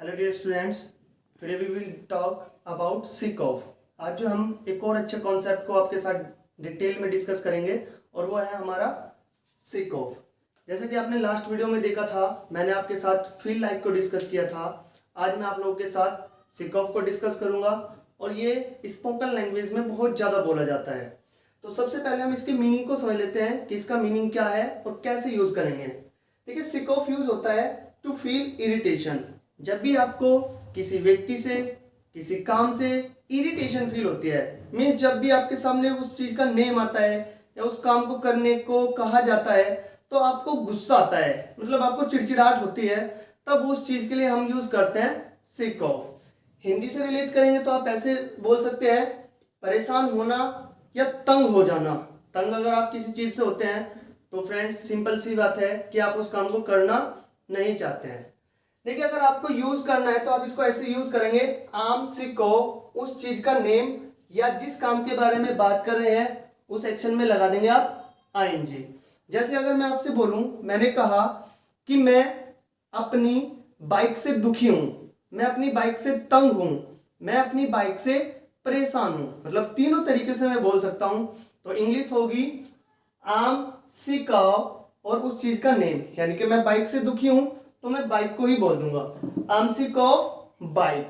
Hello dear students, today we will talk about sick of. आज जो हम एक और अच्छे कॉन्सेप्ट को आपके साथ डिटेल में डिस्कस करेंगे और वो है हमारा सिक ऑफ। जैसे कि आपने लास्ट वीडियो में देखा था, मैंने आपके साथ फील लाइक को डिस्कस किया था। आज मैं आप लोगों के साथ सिक ऑफ को डिस्कस करूंगा और ये स्पोकन लैंग्वेज में बहुत ज़्यादा बोला जाता है। तो सबसे पहले हम इसके मीनिंग को समझ लेते हैं कि इसका मीनिंग क्या है और कैसे यूज़ करेंगे। देखिए, सिक ऑफ यूज़ होता है टू फील इरिटेशन। जब भी आपको किसी व्यक्ति से, किसी काम से इरिटेशन फील होती है, मीन्स जब भी आपके सामने उस चीज का नेम आता है या उस काम को करने को कहा जाता है तो आपको गुस्सा आता है, मतलब आपको चिड़चिड़ाहट होती है, तब उस चीज के लिए हम यूज करते हैं सिक ऑफ। हिंदी से रिलेट करेंगे तो आप ऐसे बोल सकते हैं परेशान होना या तंग हो जाना। तंग अगर आप किसी चीज से होते हैं तो फ्रेंड्स सिंपल सी बात है कि आप उस काम को करना नहीं चाहते हैं। देखिए, अगर आपको यूज करना है तो आप इसको ऐसे यूज करेंगे, आम सिक ऑफ, उस चीज का नेम या जिस काम के बारे में बात कर रहे हैं उस एक्शन में लगा देंगे आप आईएनजी। जैसे अगर मैं आपसे बोलूं, मैंने कहा कि मैं अपनी बाइक से दुखी हूं, मैं अपनी बाइक से तंग हूं, मैं अपनी बाइक से परेशान हूं, मतलब तीनों तरीके से मैं बोल सकता हूं। तो इंग्लिश होगी आम सिक ऑफ और उस चीज का नेम, यानी कि मैं बाइक से दुखी हूं तो मैं बाइक को ही बोल दूंगा आई एम सिक ऑफ बाइक।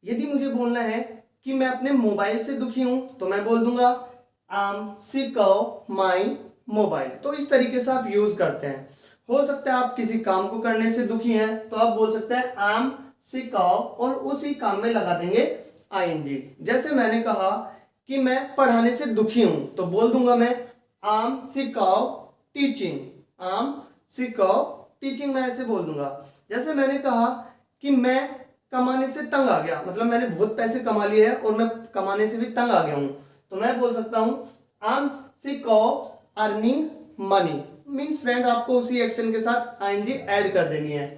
यदि मुझे बोलना है कि मैं अपने मोबाइल से दुखी हूं तो मैं बोल दूंगा आई am sick of my mobile. तो इस तरीके से आप यूज करते हैं। हो सकता है आप किसी काम को करने से दुखी हैं तो आप बोल सकते हैं आई एम सिक ऑफ और उसी काम में लगा देंगे आईएनजी। जैसे मैंने कहा कि मैं पढ़ाने से दुखी हूं तो बोल दूंगा मैं आई am sick of teaching, I am sick of teaching, मैं ऐसे बोल दूंगा। जैसे मैंने कहा कि मैं कमाने से तंग आ गया, मतलब मैंने बहुत पैसे कमा लिए हैं और मैं कमाने से भी तंग आ गया हूं, तो मैं बोल सकता हूं आई am sick of earning money. Means friend आपको उसी एक्शन के साथ आईएनजी ऐड कर देनी है।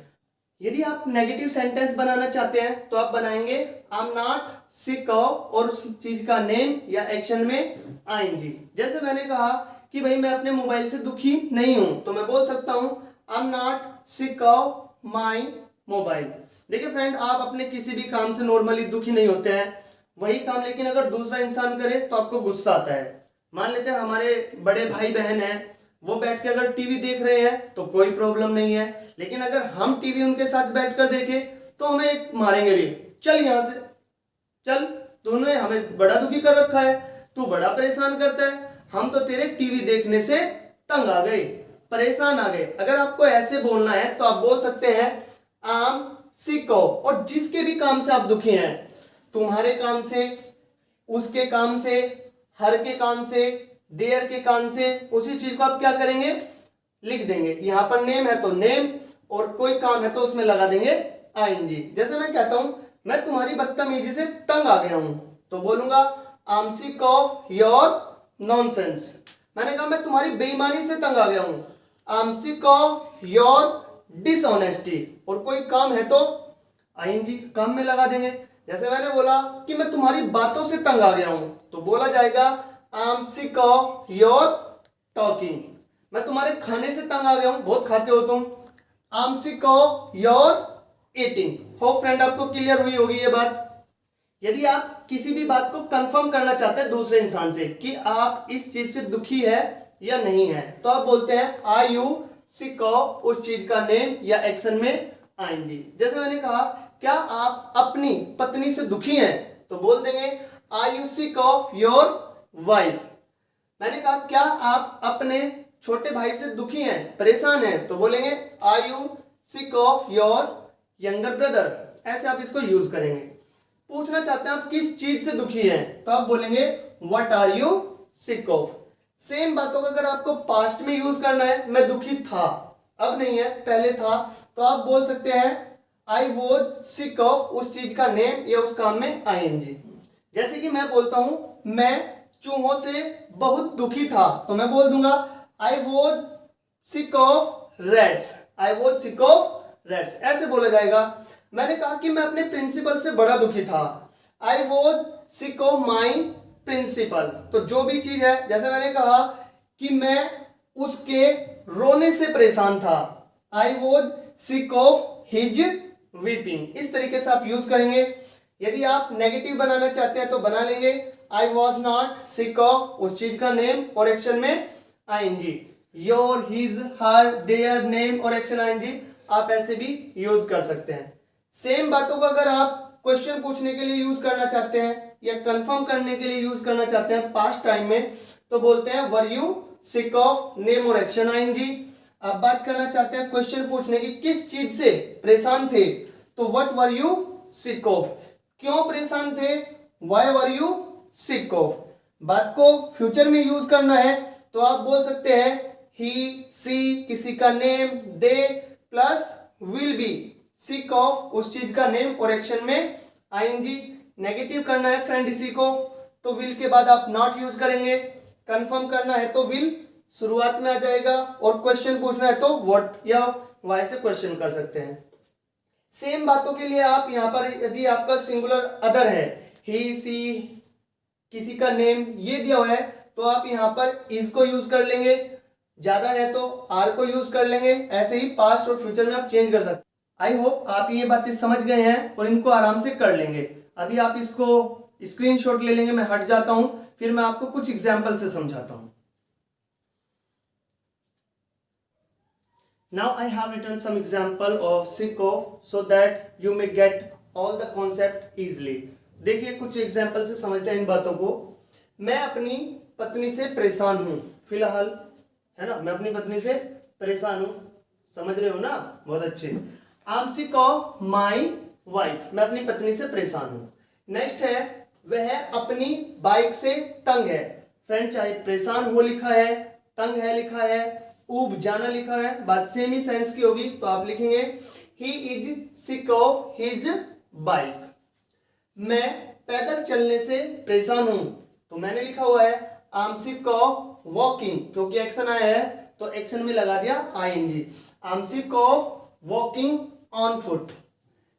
यदि आप नेगेटिव सेंटेंस बनाना चाहते हैं तो आप बनाएंगे I am not sick of और उस चीज का नेम या एक्शन में आईएनजी। जैसे मैंने कहा कि भाई मैं अपने मोबाइल से दुखी नहीं हूं तो मैं बोल सकता हूं I am not sick of my mobile. देखिए फ्रेंड, आप अपने किसी भी काम से नॉर्मली दुखी नहीं होते हैं, वही काम लेकिन अगर दूसरा इंसान करे तो आपको गुस्सा आता है। मान लेते हैं हमारे बड़े भाई बहन हैं, वो बैठ के अगर टीवी देख रहे हैं तो कोई प्रॉब्लम नहीं है, लेकिन अगर हम टीवी उनके साथ बैठकर देखें तो हमें मारेंगे भी, चल यहां से चल, तूने हमें बड़ा दुखी कर रखा है, तू बड़ा परेशान करता है, हम तो तेरे टीवी देखने से तंग आ गए, परेशान आ गए। अगर आपको ऐसे बोलना है तो आप बोल सकते हैं आई एम सिक ऑफ और जिसके भी काम से आप दुखी हैं, तुम्हारे काम से, उसके काम से, हर के काम से, देयर के काम से, उसी चीज को आप क्या करेंगे, लिख देंगे। यहां पर नेम है तो नेम और कोई काम है तो उसमें लगा देंगे आईएनजी। जैसे मैं कहता हूं मैं तुम्हारी बदतमीजी से तंग आ गया हूं तो बोलूंगा आई am sick of your nonsense. मैंने कहा मैं तुम्हारी बेईमानी से तंग आ गया हूं, आई am sick of your dishonesty और कोई काम है तो आईएनजी काम में लगा देंगे। जैसे मैंने बोला कि मैं तुम्हारी बातों से तंग आ गया हूं तो बोला जाएगा आई am sick of your talking. मैं तुम्हारे खाने से तंग आ गया हूं, बहुत खाते हो तुम, आई am sick of your eating. Hope friend आपको क्लियर हुई होगी ये बात। यदि आप किसी भी बात को कंफर्म करना चाहते हैं दूसरे इंसान से कि आप इस चीज से दुखी है या नहीं है तो आप बोलते हैं आर यू सिक ऑफ उस चीज का नेम या एक्शन में आईएनजी। जैसे मैंने कहा क्या आप अपनी पत्नी से दुखी हैं तो बोल देंगे are you sick of your wife. मैंने कहा क्या आप अपने छोटे भाई से दुखी हैं, परेशान हैं तो बोलेंगे are you sick of your younger brother. ऐसे आप इसको यूज करेंगे। पूछना चाहते हैं आप किस चीज से दुखी हैं तो आप बोलेंगे what are you sick of. Same बातों को अगर आपको पास्ट में यूज करना है, मैं दुखी था, अब नहीं है, पहले था, तो आप बोल सकते हैं आई वॉज सिक ऑफ उस चीज का नेम या उस काम में आईएनजी। जैसे कि मैं बोलता हूं मैं चूहों से बहुत दुखी था तो मैं बोल दूंगा आई was sick of rats, I was sick of rats, ऐसे बोला जाएगा। मैंने कहा कि मैं अपने प्रिंसिपल से बड़ा दुखी था, I was sick of my principal. तो जो भी चीज है, जैसे मैंने कहा कि मैं उसके रोने से परेशान था, I was sick of his weeping. इस तरीके से आप यूज करेंगे। यदि आप नेगेटिव बनाना चाहते हैं तो बना लेंगे I was not sick of उस चीज का नेम और एक्शन में ING. Your, his, her, their, name और एक्शन आईएनजी आप ऐसे भी यूज कर सकते हैं। सेम बातों को अगर आप क्वेश्चन पूछने के लिए यूज करना चाहते हैं या कंफर्म करने के लिए यूज करना चाहते हैं पास्ट टाइम में, तो बोलते हैं वर यू सिक ऑफ, नेम और एक्शन आईएनजी। आप बात करना चाहते हैं क्वेश्चन पूछने की किस चीज से परेशान थे, तो what were you sick of, क्यों परेशान थे, why were you sick of. बात को फ्यूचर में यूज करना है तो आप बोल सकते हैं ही, सी, किसी का name, they plus will be, sick of उस चीज का नेम और एक्शन में आईएनजी। नेगेटिव करना है फ्रेंड इसी को तो विल के बाद आप नॉट यूज करेंगे। कंफर्म करना है तो विल शुरुआत में आ जाएगा और क्वेश्चन पूछना है तो व्हाट या व्हाई से क्वेश्चन कर सकते हैं। सेम बातों के लिए आप यहाँ पर यदि आपका सिंगुलर अदर है, ही, सी, किसी का नेम ये दिया हुआ है तो आप यहाँ पर इज को यूज कर लेंगे, ज्यादा है तो आर को यूज कर लेंगे। ऐसे ही पास्ट और फ्यूचर में आप चेंज कर सकते हैं। आई होप आप ये बातें समझ गए हैं और इनको आराम से कर लेंगे। अभी आप इसको स्क्रीनशॉट ले लेंगे, मैं हट जाता हूं, फिर मैं आपको कुछ एग्जाम्पल से समझाता हूं। Now I have written some example of sick of so that you may get all the concept easily. देखिए कुछ एग्जाम्पल से समझते हैं इन बातों को। मैं अपनी पत्नी से परेशान हूं फिलहाल, है ना, मैं अपनी पत्नी से परेशान हूं, समझ रहे हो ना, बहुत अच्छे। आई am sick of my wife, मैं अपनी पत्नी से परेशान हूं। नेक्स्ट है वह अपनी बाइक से तंग है। फ्रेंड चाहे परेशान हो लिखा है, तंग है लिखा है, ऊब जाना लिखा है, बात सेम ही सेंस की होगी तो आप लिखेंगे he is sick of his bike. मैं पैदल चलने से परेशान हूं तो मैंने लिखा हुआ है I am sick of walking, क्योंकि एक्शन आया है तो एक्शन में लगा दिया ING. I am sick of walking on foot.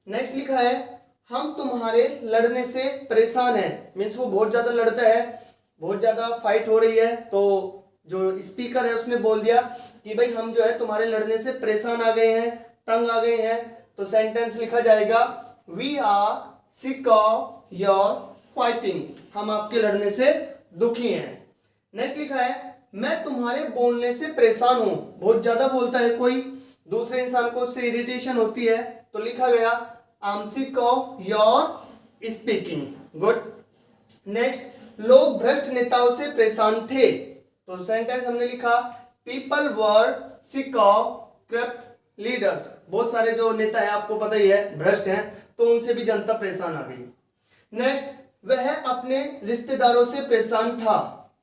Next लिखा है हम तुम्हारे लड़ने से परेशान हैं, मीन्स वो बहुत ज्यादा लड़ता है, बहुत ज्यादा फाइट हो रही है तो जो स्पीकर है उसने बोल दिया कि भाई हम जो है तुम्हारे लड़ने से परेशान आ गए हैं, तंग आ गए हैं, तो सेंटेंस लिखा जाएगा we are sick of your fighting, हम आपके लड़ने से दुखी हैं। नेक्स्ट लिखा है मैं तुम्हारे बोलने से परेशान हूं, बहुत ज्यादा बोलता है कोई, दूसरे इंसान को उससे इरिटेशन होती है तो लिखा गया आई am sick of your speaking. Good. Next लोग भ्रष्ट नेताओं से परेशान थे तो सेंटेंस हमने लिखा people were sick of corrupt leaders. बहुत सारे जो नेता है आपको पता ही है भ्रष्ट हैं तो उनसे भी जनता परेशान आ गई। नेक्स्ट वह अपने रिश्तेदारों से परेशान था,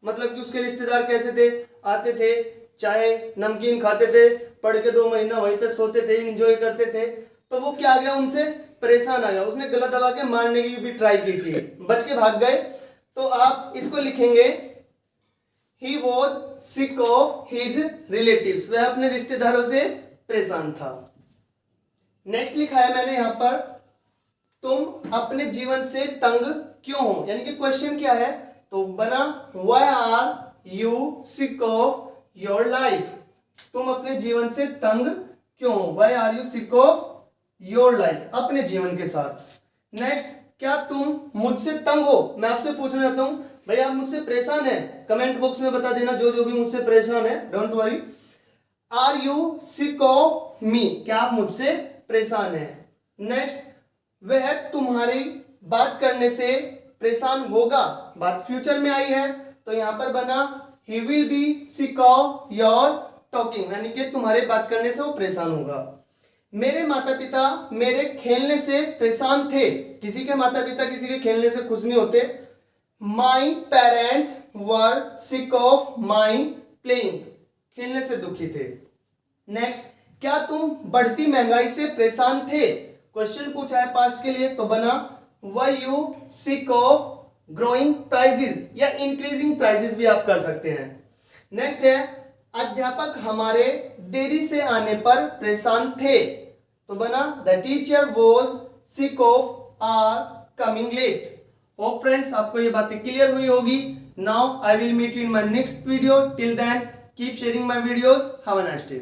मतलब कि उसके रिश्तेदार कैसे थे, आते थे, चाय नमकीन खाते थे, पढ़ के 2 महीना वहीं पे सोते थे, एंजॉय करते थे, तो वो क्या आ गया, उनसे परेशान आ गया, उसने गला दबा के मारने की भी ट्राई की थी, बच के भाग गए। तो आप इसको लिखेंगे he was sick of his relatives, वह अपने रिश्तेदारों से परेशान था। नेक्स्ट लिखा है मैंने यहां पर तुम अपने जीवन से तंग क्यों हो, यानी कि क्वेश्चन क्या है, तो बना why are you sick of your life, तुम अपने जीवन से तंग क्यों हो, why are you sick of your life, अपने जीवन के साथ। नेक्स्ट क्या तुम मुझसे तंग हो, मैं आपसे पूछना चाहता हूं भाई आप मुझसे परेशान हैं, कमेंट बॉक्स में बता देना जो जो भी मुझसे परेशान है, don't worry. Are you sick of me, क्या आप मुझसे परेशान हैं। नेक्स्ट वह तुम्हारी बात करने से परेशान होगा, बात फ्यूचर में आई है तो यहां पर बना he will be sick of your talking, यानी कि तुम्हारे बात करने से वो परेशान होगा। मेरे माता पिता मेरे खेलने से परेशान थे, किसी के माता पिता किसी के खेलने से खुश नहीं होते। My parents were sick of my playing, खेलने से दुखी थे। नेक्स्ट क्या तुम बढ़ती महंगाई से परेशान थे, क्वेश्चन पूछा है पास्ट के लिए तो बना were you sick of growing prices या इंक्रीजिंग प्राइजेस भी आप कर सकते हैं। नेक्स्ट है अध्यापक हमारे देरी से आने पर परेशान थे तो बना the teacher was sick of our coming late. Hope friends आपको ये बातें क्लियर हुई होगी। Now I will meet you in my next video, till then keep sharing my videos, have a nice day.